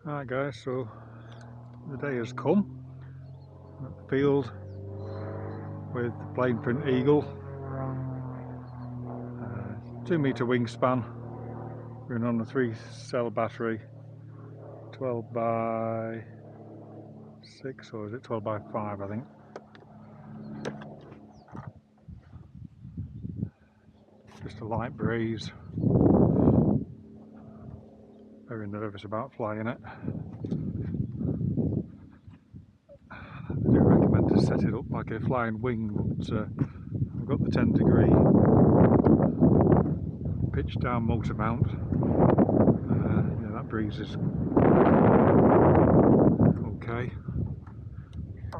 Alright guys, so the day has come at the field with the Planeprint Eagle, 2 metre wingspan, running on a 3-cell battery, 12 by 6 or is it 12 by 5 I think. Just a light breeze, very nervous about flying it. I do recommend to set it up like a flying wing, but I've got the 10-degree pitch down motor mount. Yeah, that breeze is okay. So,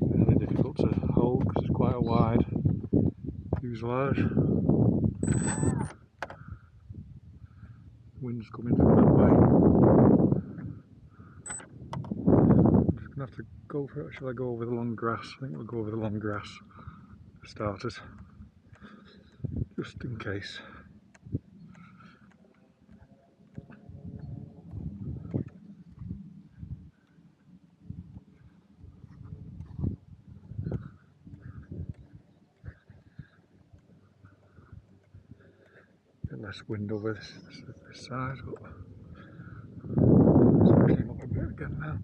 really difficult to hold because it's quite a wide fuselage. Wind's coming from that way. I'm just going to have to go for it. Shall I go over the long grass? I think we'll go over the long grass for starters, just in case. Bit less wind over this side, but it's pushing up a bit again now.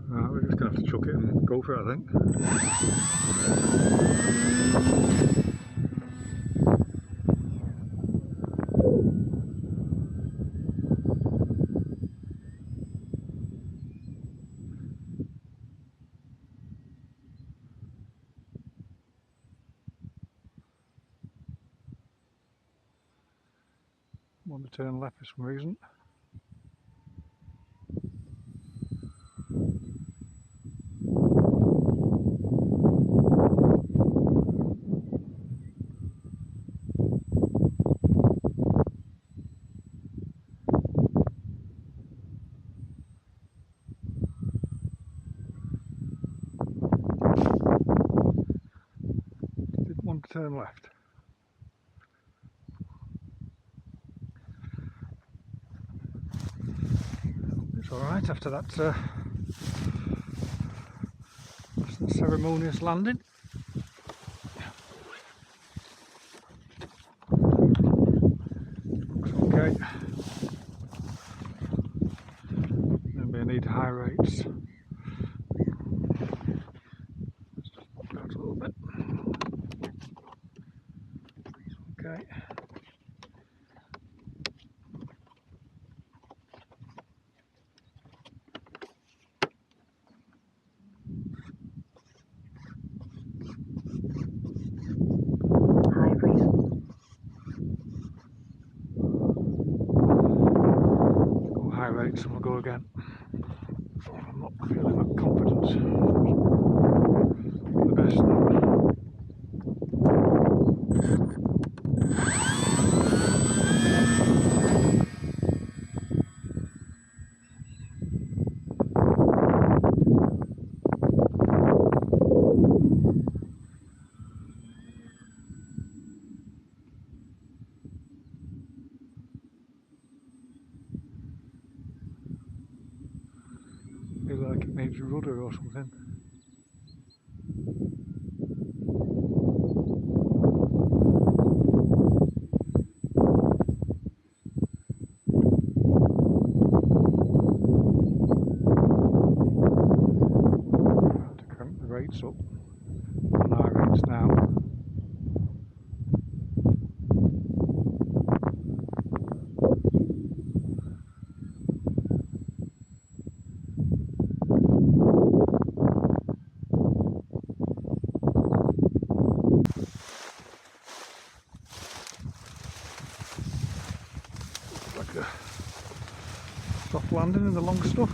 Right, we're just going to have to chuck it and go for it, I think. Want to turn left for some reason. Didn't want to turn left. It's alright after that ceremonious landing. Looks okay. Maybe I need high rates. Let's just pop out a little bit. Okay. High rates and we'll go again. I'm not feeling that confident. The best. Feels like it needs a rudder or something. I have to crank the rates up on high rates now. Like a soft landing in the long stuff.